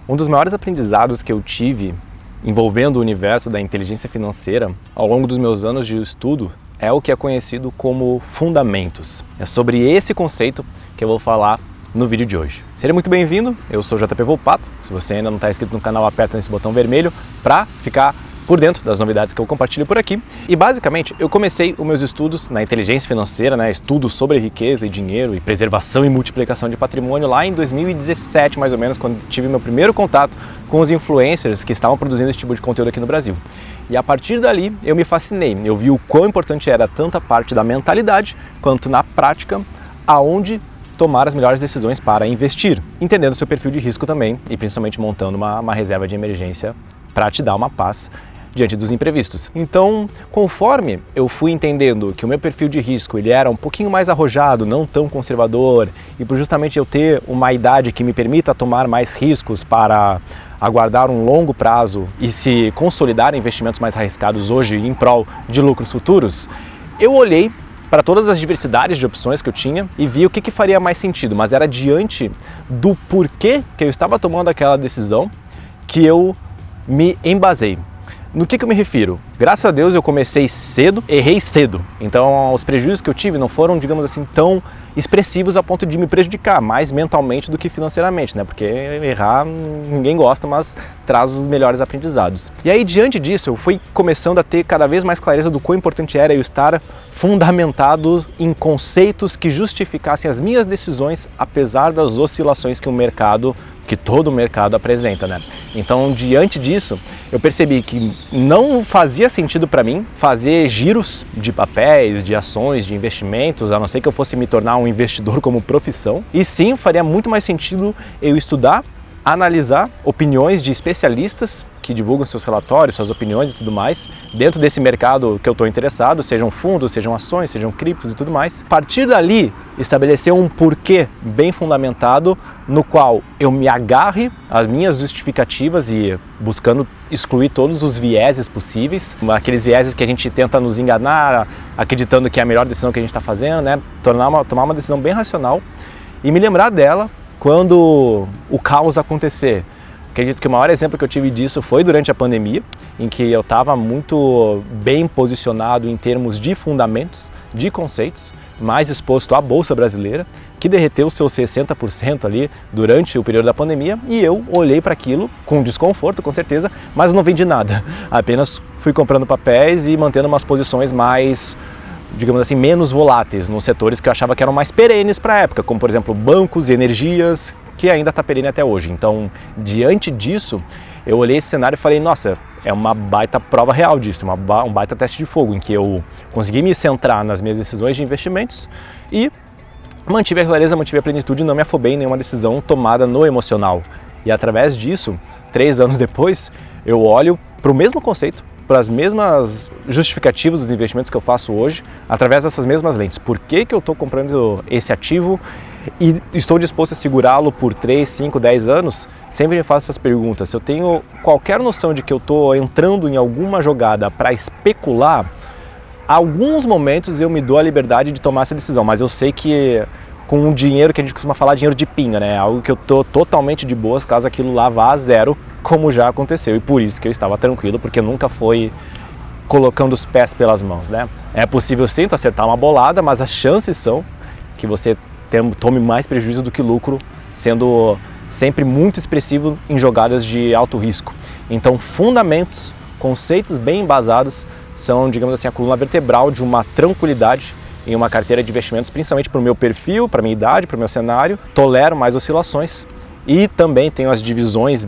Um dos maiores aprendizados que eu tive envolvendo o universo da inteligência financeira ao longo dos meus anos de estudo é o que é conhecido como fundamentos. É sobre esse conceito que eu vou falar no vídeo de hoje. Seja muito bem-vindo, eu sou o JP Volpato. Se você ainda não está inscrito no canal, aperta nesse botão vermelho para ficar por dentro das novidades que eu compartilho por aqui. E basicamente eu comecei os meus estudos na inteligência financeira, estudos sobre riqueza e dinheiro e preservação e multiplicação de patrimônio lá em 2017 mais ou menos, quando tive meu primeiro contato com os influencers que estavam produzindo esse tipo de conteúdo aqui no Brasil. E a partir dali eu me fascinei, eu vi o quão importante era tanto a parte da mentalidade quanto na prática aonde tomar as melhores decisões para investir, entendendo seu perfil de risco também e principalmente montando uma reserva de emergência para te dar uma paz diante dos imprevistos. Então, conforme eu fui entendendo que o meu perfil de risco ele era um pouquinho mais arrojado, não tão conservador, e por justamente eu ter uma idade que me permita tomar mais riscos para aguardar um longo prazo e se consolidar em investimentos mais arriscados hoje em prol de lucros futuros, eu olhei para todas as diversidades de opções que eu tinha e vi o que faria mais sentido, mas era diante do porquê que eu estava tomando aquela decisão que eu me embasei. No que eu me refiro? Graças a Deus eu comecei cedo, errei cedo. Então os prejuízos que eu tive não foram, digamos assim, tão expressivos a ponto de me prejudicar, mais mentalmente do que financeiramente, Porque errar ninguém gosta, mas traz os melhores aprendizados. E aí diante disso eu fui começando a ter cada vez mais clareza do quão importante era eu estar fundamentado em conceitos que justificassem as minhas decisões, apesar das oscilações que todo o mercado apresenta, Então, diante disso, eu percebi que não fazia sentido para mim fazer giros de papéis, de ações, de investimentos, a não ser que eu fosse me tornar um investidor como profissão. E sim, faria muito mais sentido eu estudar, analisar opiniões de especialistas que divulgam seus relatórios, suas opiniões e tudo mais, dentro desse mercado que eu estou interessado, sejam fundos, sejam ações, sejam criptos e tudo mais. A partir dali, estabelecer um porquê bem fundamentado, no qual eu me agarre às minhas justificativas e buscando excluir todos os vieses possíveis, aqueles vieses que a gente tenta nos enganar, acreditando que é a melhor decisão que a gente está fazendo, tomar uma decisão bem racional e me lembrar dela quando o caos acontecer. Acredito que o maior exemplo que eu tive disso foi durante a pandemia, em que eu estava muito bem posicionado em termos de fundamentos, de conceitos, mais exposto à Bolsa Brasileira, que derreteu seus 60% ali durante o período da pandemia, e eu olhei para aquilo com desconforto, com certeza, mas não vendi nada. Apenas fui comprando papéis e mantendo umas posições mais, digamos assim, menos voláteis nos setores que eu achava que eram mais perenes para a época, como por exemplo bancos e energias, que ainda está perene até hoje. Então, diante disso, eu olhei esse cenário e falei, nossa, é uma baita prova real disso, um baita teste de fogo, em que eu consegui me centrar nas minhas decisões de investimentos e mantive a clareza, mantive a plenitude e não me afobei em nenhuma decisão tomada no emocional. E através disso, 3 anos depois, eu olho para o mesmo conceito, para as mesmas justificativas dos investimentos que eu faço hoje, através dessas mesmas lentes. Por que eu estou comprando esse ativo e estou disposto a segurá-lo por 3, 5, 10 anos? Sempre me faço essas perguntas. Se eu tenho qualquer noção de que eu estou entrando em alguma jogada para especular, alguns momentos eu me dou a liberdade de tomar essa decisão, mas eu sei que com um dinheiro que a gente costuma falar, dinheiro de pinga, Algo que eu estou totalmente de boas caso aquilo lá vá a zero, como já aconteceu, e por isso que eu estava tranquilo, porque nunca foi colocando os pés pelas mãos, É possível sim acertar uma bolada, mas as chances são que você tome mais prejuízo do que lucro, sendo sempre muito expressivo em jogadas de alto risco. Então, fundamentos, conceitos bem embasados são, digamos assim, a coluna vertebral de uma tranquilidade em uma carteira de investimentos, principalmente para o meu perfil, para a minha idade, para o meu cenário. Tolero mais oscilações e também tenho as divisões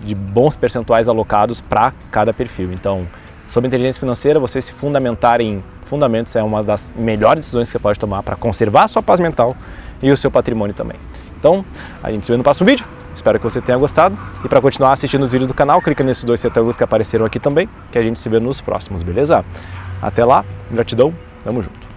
de bons percentuais alocados para cada perfil. Então, sobre inteligência financeira, você se fundamentar em fundamentos é uma das melhores decisões que você pode tomar para conservar a sua paz mental e o seu patrimônio também. Então, a gente se vê no próximo vídeo. Espero que você tenha gostado. E para continuar assistindo os vídeos do canal, clica nesses 2 retângulos que apareceram aqui também, que a gente se vê nos próximos, beleza? Até lá, gratidão, tamo junto.